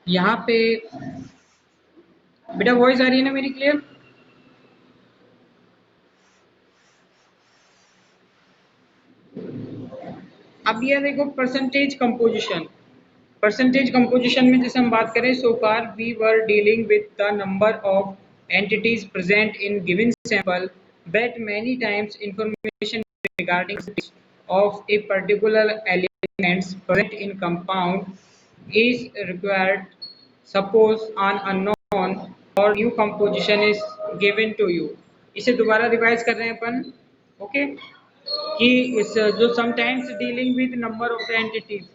यहाँ पे बेटा वॉइस आ रही है ना मेरी क्लियर? अब ये देखो परसेंटेज कंपोजिशन में जैसे हम बात करें, so far we were dealing with the number of entities present in given sample, that many times information regarding of a particular elements present in compound is required. Suppose an unknown or new composition is given to you. इसे दोबारा revise कर रहे हैं अपन, okay? कि इस जो sometimes dealing with number of the entities,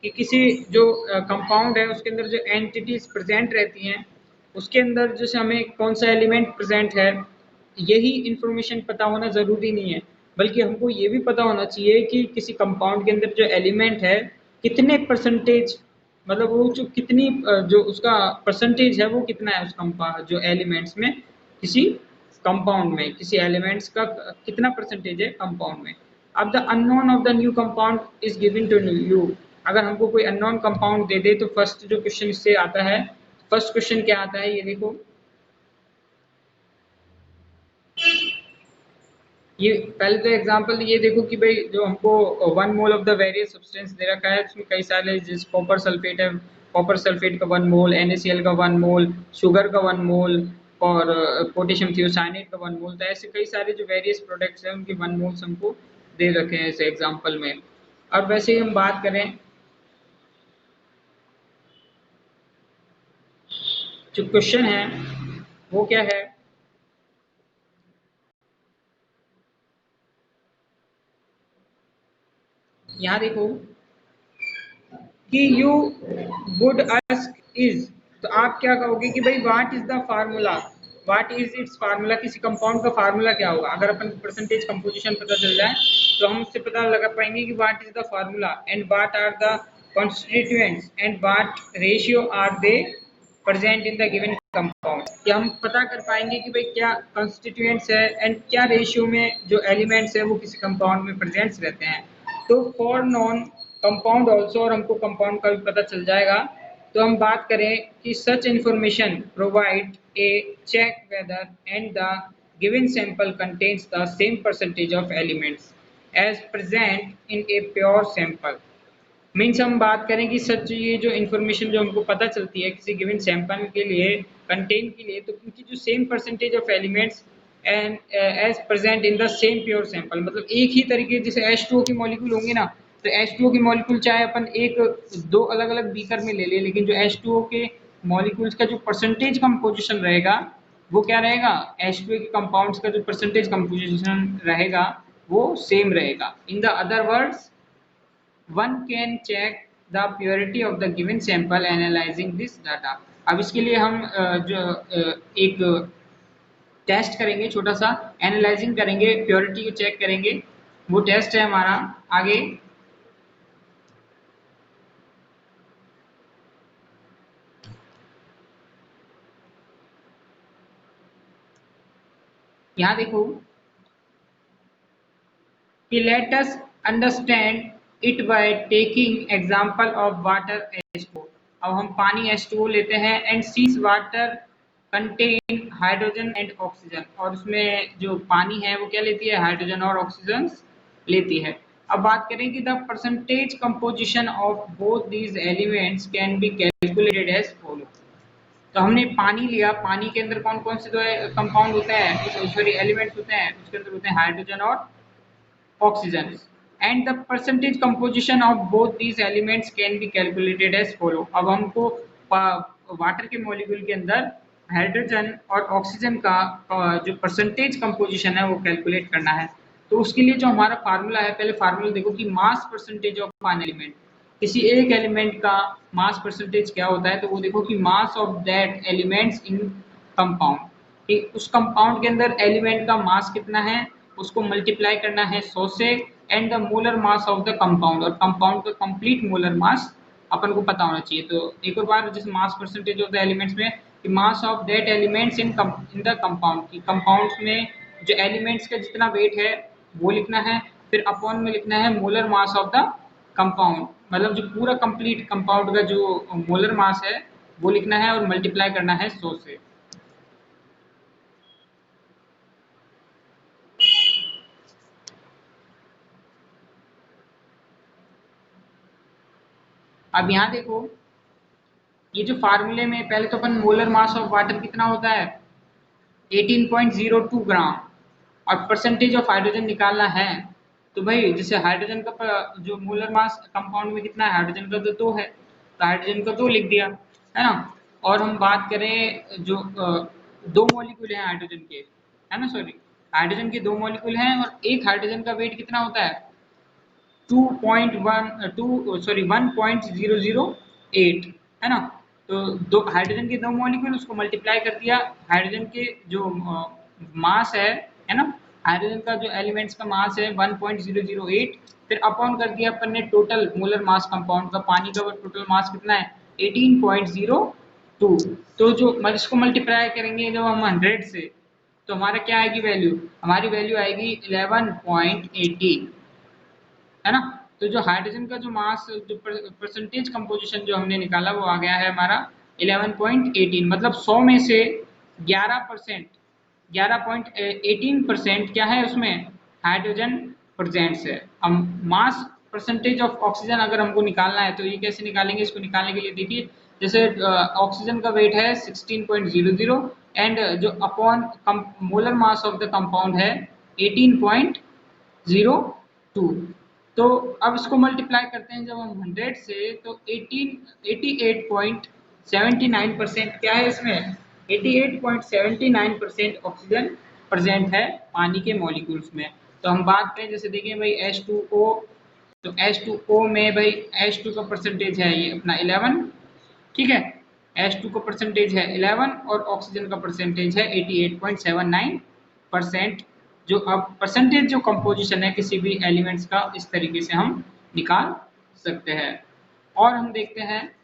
कि किसी जो कंपाउंड है उसके अंदर जो एंटिटीज प्रेजेंट रहती हैं, उसके अंदर जैसे हमें कौन सा एलिमेंट प्रेजेंट है, यही इंफॉर्मेशन पता होना ज़रूरी नहीं है, बल्कि हमको ये भी पता होना चाहिए कि किसी कंपाउंड के अंदर जो एलिमेंट है कितने परसेंटेज, मतलब वो जो कितनी जो उसका परसेंटेज है वो कितना है उस कंपाउंड जो एलिमेंट्स में, किसी कंपाउंड में किसी एलिमेंट्स का कितना परसेंटेज है कंपाउंड में। अब the unknown of the new compound is given to you. अगर हमको कोई अननोन कंपाउंड दे दे तो फर्स्ट जो क्वेश्चन इससे आता है, फर्स्ट क्वेश्चन क्या आता है ये देखो, ये पहले तो एग्जांपल ये देखो कि भाई जो हमको 1 mole of the various substance दे रखा है, उसमें कई सारे, जैसे कॉपर सल्फेट है, कॉपर सल्फेट का 1 मोल, NaCl का 1 मोल, शुगर का 1 मोल और पोटेशियम थियोसाइनेट का 1 मोल। तो ऐसे कई सारे जो वेरियस प्रोडक्ट्स हैं उनके 1 मोल्स हमको दे रखे हैं ऐसे एग्जाम्पल में। और वैसे ही हम बात करें, जो क्वेश्चन है वो क्या है, यहाँ देखो कि यू वुड आस्क इज, तो आप क्या कहोगे कि भाई what is the formula, what is it's formula, किसी कंपाउंड का फार्मूला क्या होगा। अगर अपन परसेंटेज कंपोजिशन पता चल जाए तो हम उससे पता लगा पाएंगे कि what is the formula and what are the constituents and what ratio are they present in the given compound. कि हम पता कर पाएंगे कि भाई क्या कॉन्स्टिट्यूएंट्स है एंड क्या रेशियो में जो एलिमेंट्स है वो किसी कंपाउंड में प्रेजेंट्स रहते हैं। तो फॉर नॉन कंपाउंड ऑल्सो, और हमको कंपाउंड का भी पता चल जाएगा। तो हम बात करें कि such information provide a check whether and the given sample contains the same percentage of elements as present in a pure sample. Means हम बात करें कि सच ये जो इन्फॉर्मेशन जो हमको पता चलती है किसी गिवन सैंपल के लिए, कंटेंट के लिए, तो उनकी जो same percentage of elements and as present in the same pure sample, मतलब एक ही तरीके, जैसे H2O की मॉलिक्यूल होंगी ना, तो H2O की मॉलिक्यूल चाहे अपन एक दो अलग अलग बीकर में ले ले, लेकिन जो H2O के मॉलिक्यूल्स का जो परसेंटेज कंपोजिशन रहेगा वो क्या रहेगा, H2O के कंपाउंड्स का जो परसेंटेज कंपोजिशन रहेगा वो सेम रहेगा। In the other words, one can check the purity of the given sample analyzing this data। अब इसके लिए हम एक टेस्ट करेंगे, छोटा सा एनालाइजिंग करेंगे, प्योरिटी को चेक करेंगे, वो टेस्ट है हमारा आगे। यहाँ देखो कि let us understand it by taking example of water H2O। अब हम पानी H2O लेते हैं and since water contain hydrogen and oxygen, और उसमें जो पानी है वो क्या लेती है, हाइड्रोजन और ऑक्सीजन लेती है। अब बात करें कि the percentage composition of both these elements can be calculated as follow. तो हमने पानी लिया, पानी के अंदर कौन कौन से जो है कंपाउंड होते हैं, सॉरी एलिमेंट्स होते हैं, उसके अंदर होते हैं हाइड्रोजन और oxygen, and the percentage composition of both these elements can be calculated as follow. अब हमको वाटर के मॉलिक्यूल के अंदर हाइड्रोजन और ऑक्सीजन का जो परसेंटेज कंपोजिशन है वो कैलकुलेट करना है। तो उसके लिए जो हमारा फार्मूला है, पहले फार्मूला देखो कि mass percentage of an element, किसी एक एलिमेंट का मास परसेंटेज क्या होता है, तो वो देखो कि mass of that elements in compound, कि उस कंपाउंड के अंदर एलिमेंट का मास कितना है उसको मल्टीप्लाई करना है 100 से, and the molar mass of the compound, और कंपाउंड का कंप्लीट मोलर मास अपन को पता होना चाहिए। तो एक और बार जैसे mass percentage of the elements में कि mass of that elements in the compound, की कंपाउंड्स में जो एलिमेंट्स का जितना वेट है वो लिखना है, फिर अपॉन में लिखना है molar mass of the compound, मतलब जो पूरा कंप्लीट कंपाउंड का जो मोलर मास है वो लिखना है और मल्टीप्लाई करना है 100 से। अब यहाँ देखो, ये जो फार्मूले में पहले तो अपन मोलर मास ऑफ वाटर कितना होता है 18.02 ग्राम, और परसेंटेज ऑफ हाइड्रोजन निकालना है। तो भाई जैसे हाइड्रोजन का जो मोलर मास कंपाउंड में कितना है, हाइड्रोजन का तो 2 है, तो हाइड्रोजन का 2 लिख दिया, है ना। और हम बात करें जो 2 मॉलिक्यूल हैं हाइड्रोजन के, है ना, सॉरी, हाइड्रोजन के 2 मॉलिक्यूल हैं और एक हाइड्रोजन का वेट कितना होता है 1.008, है ना। तो दो हाइड्रोजन के 2 मॉलिक्यूल, उसको मल्टीप्लाई कर दिया, हाइड्रोजन के जो मास है ना, हाइड्रोजन का जो एलिमेंट्स का मास है 1.008, फिर अपॉन कर दिया अपन ने टोटल मोलर मास कंपाउंड का, पानी का टोटल मास कितना है 18.02। तो जो इसको मल्टीप्लाई करेंगे जब हम 100 से, तो हमारा क्या आएगी वैल्यू, हमारी वैल्यू आएगी 11.80, है ना। तो जो हाइड्रोजन का जो मास, जो परसेंटेज कंपोजिशन जो हमने निकाला वो आ गया है हमारा 11.18, मतलब 100 में से 11%, 11.18% क्या है उसमें हाइड्रोजन प्रेजेंट्स है। अब मास परसेंटेज ऑफ ऑक्सीजन अगर हमको निकालना है तो ये कैसे निकालेंगे, इसको निकालने के लिए देखिए, जैसे ऑक्सीजन का वेट है 16.00 एंड जो upon molar mass of the compound है 18.02। तो अब इसको मल्टीप्लाई करते हैं जब हम 100 से, तो 88.79% क्या है इसमें, 88.79% ऑक्सीजन प्रेजेंट है पानी के मॉलिक्यूल्स में। तो हम बात करें, जैसे देखिए भाई H2O, तो H2O में भाई H2 का परसेंटेज है ये अपना 11, ठीक है, H2 का परसेंटेज है 11 और ऑक्सीजन का परसेंटेज है 88.79%। जो अब परसेंटेज जो कंपोजिशन है किसी भी एलिमेंट्स का, इस तरीके से हम निकाल सकते हैं। और हम देखते हैं,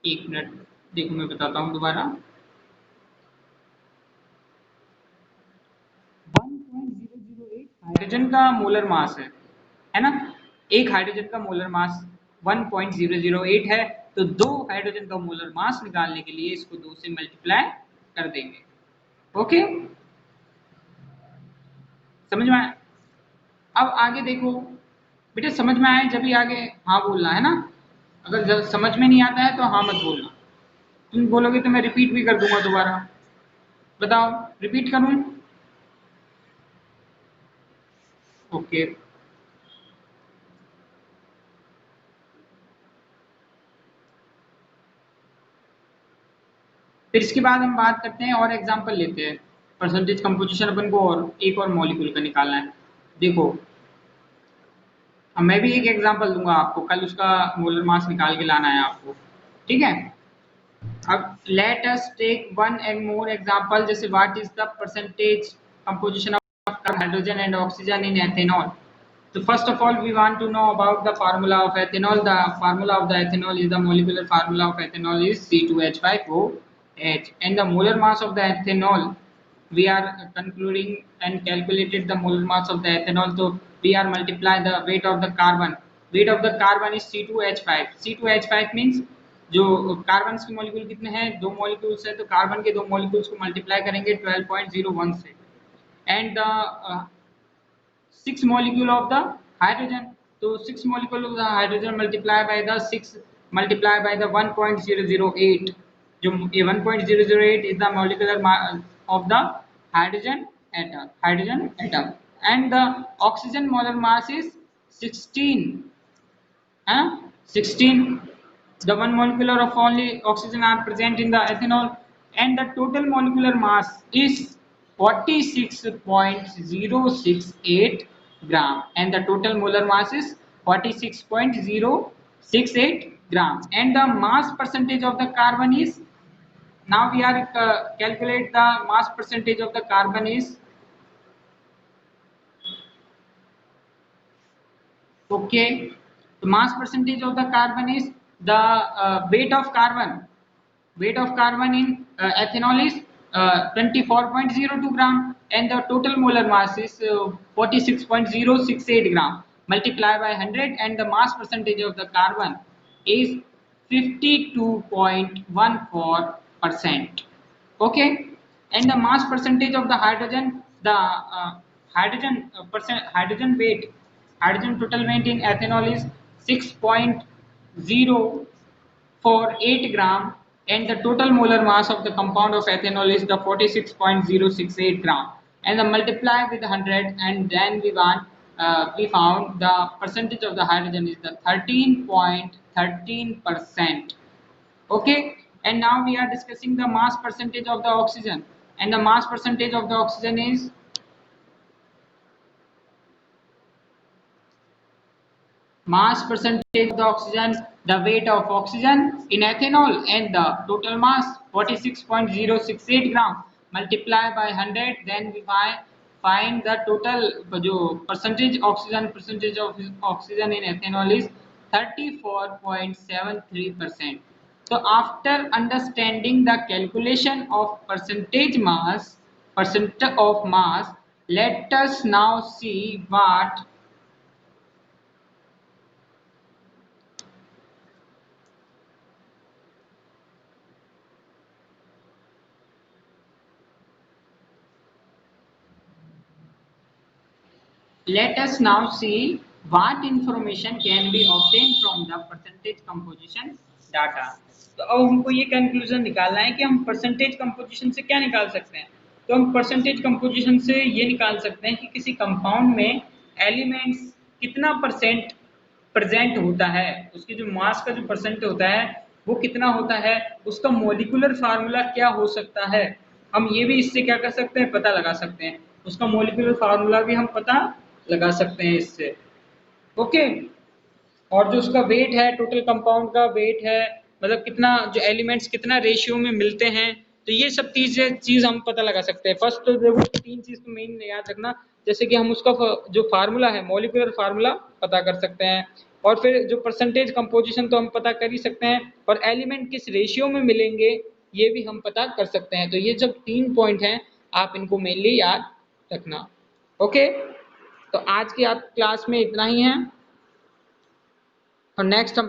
एक मिनट देखो मैं बताता हूँ दोबारा, 1.008 हाइड्रोजन का मोलर मास है ना, एक हाइड्रोजन का मोलर मास 1.008 है, तो 2 हाइड्रोजन का मोलर मास निकालने के लिए इसको 2 से मल्टीप्लाई कर देंगे। ओके, समझ में आया। अब आगे देखो बेटे, समझ में आए जब ही आगे हाँ बोलना है ना, अगर समझ में नहीं आता है तो हाँ मत बोलना, तुम बोलोगे तो मैं रिपीट भी कर दूंगा दोबारा। बताओ, रिपीट करूं? ओके, फिर इसके बाद हम बात करते हैं और एग्जांपल लेते हैं। परसेंटेज कंपोजिशन अपन को और एक और मॉलिक्यूल का निकालना है। देखो, अब मैं भी एक एग्जांपल दूंगा आपको, कल उसका मोलर मास निकाल के लाना है आपको, ठीक है। अब let us take one and more example, जैसे what is the percentage composition of hydrogen and oxygen in ethanol. So first of all, we want to know about the formula of ethanol. The formula of the ethanol is, the molecular formula of ethanol is C2H5OH, and the molar mass of the ethanol, we are concluding and calculated the molar mass of the ethanol. So we are multiply the weight of the carbon. Weight of the carbon is C2H5. C2H5 means जो carbon के molecule कितने हैं, 2 molecules है, तो carbon के 2 molecules को multiply करेंगे 12.01 से, and the 6 molecule of the hydrogen, so 6 molecule of the hydrogen multiply by the 6 multiply by the 1.008, जो 1.008 is the molecular mass of the hydrogen atom, and the oxygen molar mass is 16, 16, the one molecular of only oxygen are present in the ethanol, and the total molecular mass is 46.068 gram, and the total molar mass is 46.068 gram, and the mass percentage of the carbon is, now we are calculate the mass percentage of the carbon is, okay, the mass percentage of the carbon is, the weight of carbon, weight of carbon in ethanol is 24.02 gram, and the total molar mass is 46.068 gram. multiply by 100 and the mass percentage of the carbon is 52.14%. Okay, and the mass percentage of the hydrogen, the hydrogen weight, hydrogen total weight in ethanol is 6.048 gram, and the total molar mass of the compound of ethanol is the 46.068 gram, and the multiply with 100 and then we found the percentage of the hydrogen is the 13.13%. Okay, and now we are discussing the mass percentage of the oxygen, and the mass percentage of the oxygen is mass percentage of the oxygen, the weight of oxygen in ethanol, and the total mass 46.068 gram, multiply by 100, then we find the total percentage of oxygen in ethanol is 34.73%. So after understanding the calculation of percent of mass, let us now see what let us now see what information can be obtained from the percentage composition data. तो अब हमको ये conclusion निकालना है कि हम percentage composition से क्या निकाल सकते हैं। तो हम परसेंटेज कंपोजिशन से ये निकाल सकते हैं कि किसी कंपाउंड में एलिमेंट्स कितना परसेंट प्रेजेंट होता है, उसकी जो मास का जो परसेंट होता है वो कितना होता है, उसका मॉलिक्यूलर फार्मूला क्या हो सकता है। हम ये भी इससे क्या कर सकते हैं, पता लगा सकते हैं, उसका मॉलिक्यूलर फार्मूला भी हम पता लगा सकते हैं इससे। ओके, और जो उसका वेट है, टोटल कंपाउंड का वेट है, मतलब कितना जो एलिमेंट्स कितना रेशियो में मिलते हैं, तो ये सब चीज हम पता लगा सकते हैं। फर्स्ट तो देखो 3 चीज तो मेन याद रखना, जैसे कि हम उसका जो फार्मूला है मॉलिक्यूलर फार्मूला पता कर सकते हैं, और फिर जो परसेंटेज कंपोजिशन तो हम पता कर ही सकते हैं, और एलिमेंट किस रेशियो में मिलेंगे ये भी हम पता कर सकते हैं। तो ये जब 3 पॉइंट हैं आप इनको मेनली याद रखना। ओके, तो आज की आप क्लास में इतना ही है, और नेक्स्ट हम